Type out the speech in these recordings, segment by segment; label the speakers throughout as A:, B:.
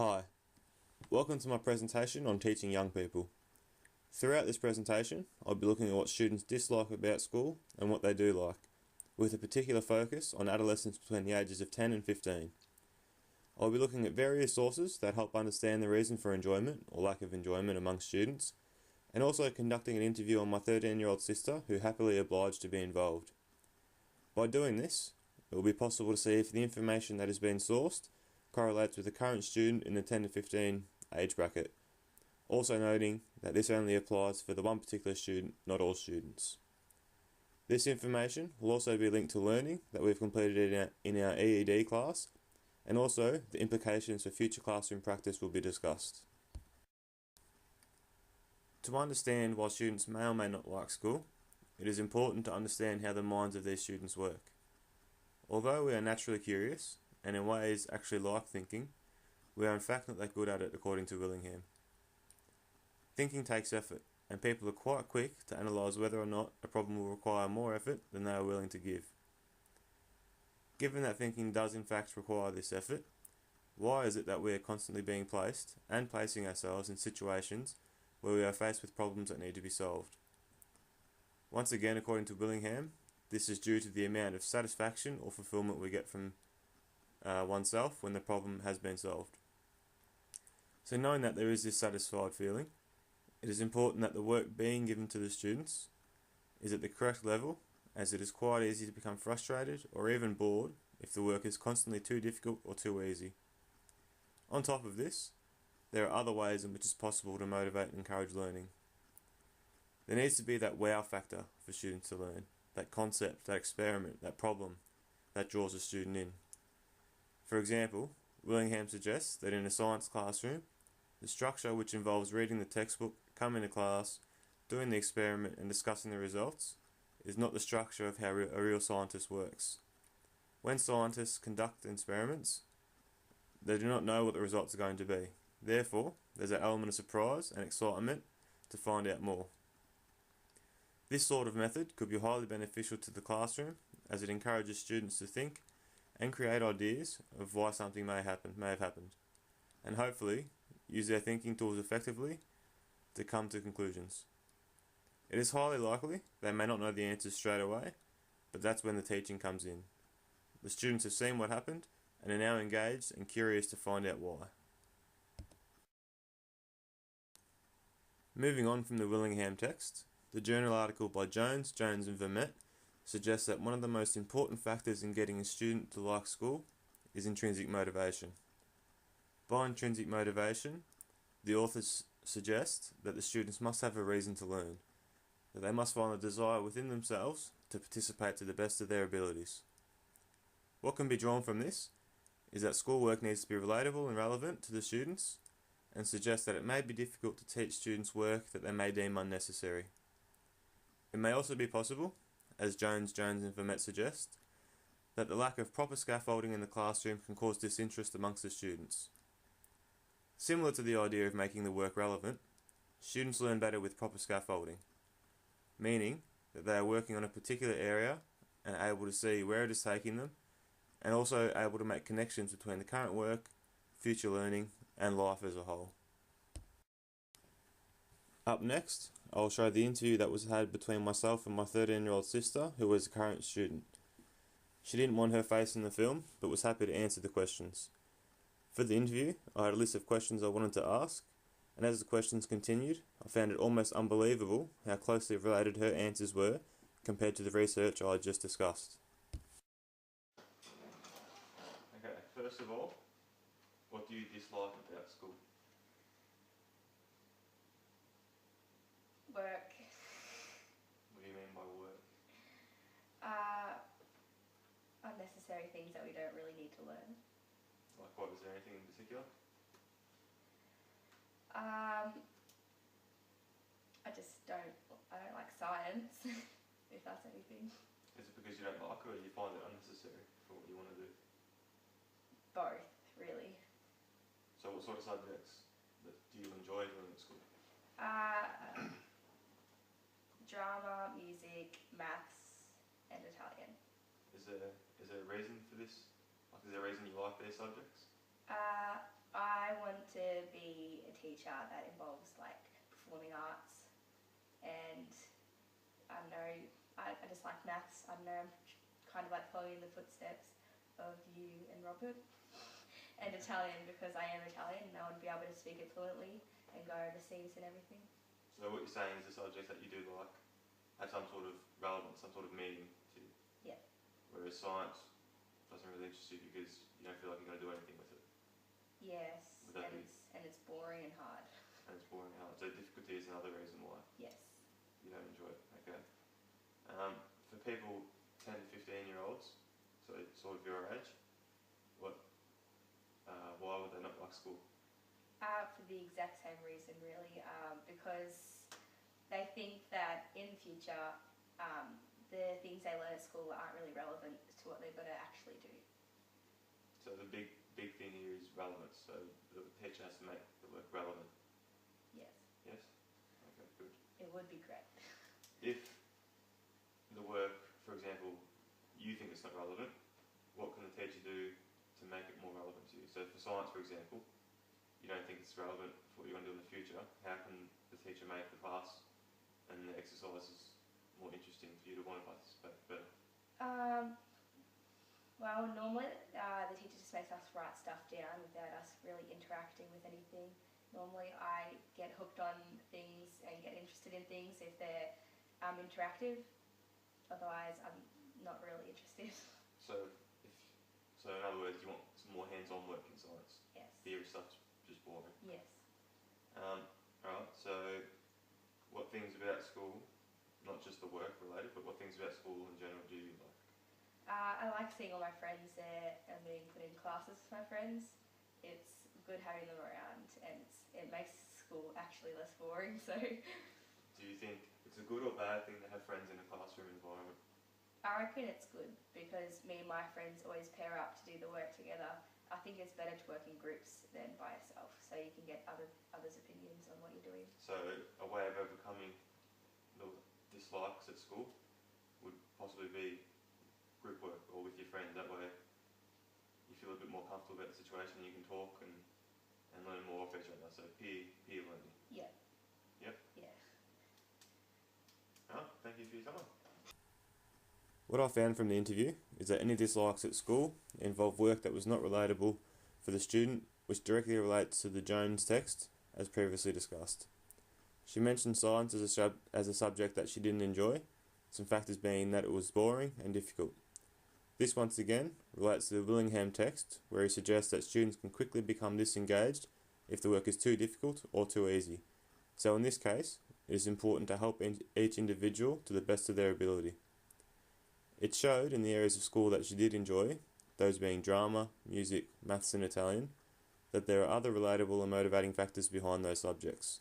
A: Hi, welcome to my presentation on teaching young people. Throughout this presentation, I'll be looking at what students dislike about school and what they do like, with a particular focus on adolescents between the ages of 10 and 15. I'll be looking at various sources that help understand the reason for enjoyment or lack of enjoyment among students, and also conducting an interview on my 13-year-old sister who happily obliged to be involved. By doing this, it will be possible to see if the information that has been sourced correlates with the current student in the 10 to 15 age bracket, also noting that this only applies for the one particular student, not all students. This information will also be linked to learning that we've completed in our EED class, and also the implications for future classroom practice will be discussed. To understand why students may or may not like school, it is important to understand how the minds of these students work. Although we are naturally curious, and in ways actually like thinking, we are in fact not that good at it according to Willingham. Thinking takes effort, and people are quite quick to analyse whether or not a problem will require more effort than they are willing to give. Given that thinking does in fact require this effort, why is it that we are constantly being placed and placing ourselves in situations where we are faced with problems that need to be solved? Once again, according to Willingham, this is due to the amount of satisfaction or fulfillment we get from oneself when the problem has been solved. So knowing that there is this satisfied feeling, it is important that the work being given to the students is at the correct level, as it is quite easy to become frustrated or even bored if the work is constantly too difficult or too easy. On top of this, there are other ways in which it's possible to motivate and encourage learning. There needs to be that wow factor for students to learn, that concept, that experiment, that problem that draws a student in. For example, Willingham suggests that in a science classroom, the structure which involves reading the textbook, coming to class, doing the experiment and discussing the results is not the structure of how a real scientist works. When scientists conduct experiments, they do not know what the results are going to be. Therefore, there's an element of surprise and excitement to find out more. This sort of method could be highly beneficial to the classroom as it encourages students to think and create ideas of why something may have happened, and hopefully use their thinking tools effectively to come to conclusions. It is highly likely they may not know the answers straight away, but that's when the teaching comes in. The students have seen what happened and are now engaged and curious to find out why. Moving on from the Willingham text, the journal article by Jones and Vermette suggests that one of the most important factors in getting a student to like school is intrinsic motivation. By intrinsic motivation, the authors suggest that the students must have a reason to learn, that they must find a desire within themselves to participate to the best of their abilities. What can be drawn from this is that schoolwork needs to be relatable and relevant to the students, and suggests that it may be difficult to teach students work that they may deem unnecessary. It may also be possible, as Jones and Vermette suggest, that the lack of proper scaffolding in the classroom can cause disinterest amongst the students. Similar to the idea of making the work relevant, students learn better with proper scaffolding, meaning that they are working on a particular area and are able to see where it is taking them, and also able to make connections between the current work, future learning, and life as a whole. Up next, I will show the interview that was had between myself and my 13-year-old sister, who was a current student. She didn't want her face in the film, but was happy to answer the questions. For the interview, I had a list of questions I wanted to ask, and as the questions continued, I found it almost unbelievable how closely related her answers were compared to the research I had just discussed. Okay, first of all, what do you dislike about school?
B: Work.
A: What do you mean by work?
B: Unnecessary things that we don't really need to learn.
A: Like what, is there anything in particular?
B: I don't like science, if that's anything.
A: Is it because you don't like it or you find it unnecessary for what you want to do?
B: Both, really.
A: So what sort of subjects do you enjoy doing at school?
B: Drama, music, maths, and Italian.
A: Is there a reason for this? Like, is there a reason you like these subjects?
B: I I want to be a teacher that involves like performing arts, and I don't know, I just like maths. I don't know, I'm kind of like following in the footsteps of you and Robert. And Italian, because I am Italian and I want to be able to speak it fluently and go overseas and everything.
A: So what you're saying is the subjects that you do like have some sort of relevance, some sort of meaning to you.
B: Yeah.
A: Whereas science doesn't really interest you because you don't feel like you're going to do anything with it.
B: Yes,
A: Would that be?
B: and it's boring and hard.
A: And it's boring and hard. So difficulty is another reason why
B: Yes.
A: you don't enjoy it. Okay. For people 10 to 15-year-olds, so sort of your age, why would they not like school?
B: For the exact same reason, really, because they think that in the future, the things they learn at school aren't really relevant to what they're going to actually do.
A: So the big thing here is relevance. So the teacher has to make the work relevant.
B: Yes.
A: Yes? Okay, good.
B: It would be great.
A: If the work, for example, you think it's not relevant, what can the teacher do to make it more relevant to you? So for science, for example, you don't think it's relevant for what you're going to do in the future. How can the teacher make the class and the exercises more interesting for you to want to participate better?
B: Well, normally the teacher just makes us write stuff down without us really interacting with anything. Normally I get hooked on things and get interested in things if they're interactive. Otherwise, I'm not really interested.
A: So in other words, you want some more hands-on work in science.
B: Yes.
A: Theory stuff's just boring.
B: Yes.
A: Alright, so what things about school, not just the work related, but what things about school in general do you like?
B: I like seeing all my friends there and being put in classes with my friends. It's good having them around, and it makes school actually less boring. So
A: Do you think it's a good or bad thing to have friends in a classroom environment?
B: I reckon it's good because me and my friends always pair up to do the work together. I think it's better to work in groups than by yourself, so you can get others' opinions on what you're doing.
A: So a way of overcoming the dislikes at school would possibly be group work or with your friends. That way you feel a bit more comfortable about the situation, you can talk and learn more off each other. So peer learning.
B: Yeah.
A: Yep.
B: Yeah.
A: Alright, thank you for your time.
C: What I found from the interview is that any dislikes at school involve work that was not relatable for the student, which directly relates to the Jones text, as previously discussed. She mentioned science as a subject that she didn't enjoy, some factors being that it was boring and difficult. This once again relates to the Willingham text, where he suggests that students can quickly become disengaged if the work is too difficult or too easy. So in this case, it is important to help each individual to the best of their ability. It showed in the areas of school that she did enjoy, those being drama, music, maths and Italian, that there are other relatable and motivating factors behind those subjects.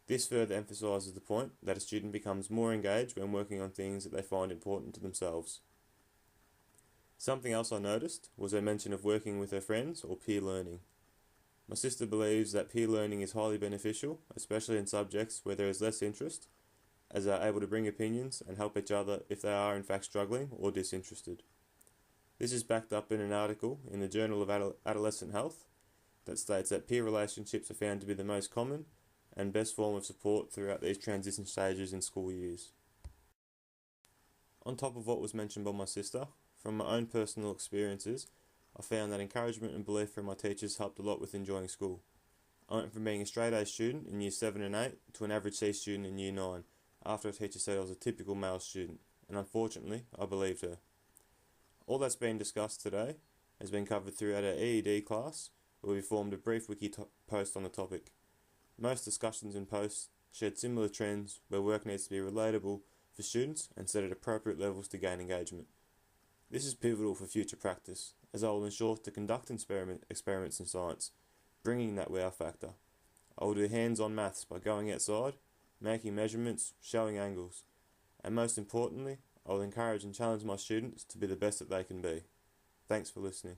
C: This further emphasises the point that a student becomes more engaged when working on things that they find important to themselves. Something else I noticed was her mention of working with her friends or peer learning. My sister believes that peer learning is highly beneficial, especially in subjects where there is less interest, as they are able to bring opinions and help each other if they are in fact struggling or disinterested. This is backed up in an article in the Journal of Adolescent Health that states that peer relationships are found to be the most common and best form of support throughout these transition stages in school years. On top of what was mentioned by my sister, from my own personal experiences, I found that encouragement and belief from my teachers helped a lot with enjoying school. I went from being a straight A student in year 7 and 8 to an average C student in year 9, after a teacher said I was a typical male student, and unfortunately, I believed her. All that's been discussed today has been covered throughout our EED class, where we formed a brief wiki post on the topic. Most discussions and posts shared similar trends where work needs to be relatable for students and set at appropriate levels to gain engagement. This is pivotal for future practice, as I will ensure to conduct experiments in science, bringing that wow factor. I will do hands-on maths by going outside, making measurements, showing angles, and most importantly, I will encourage and challenge my students to be the best that they can be. Thanks for listening.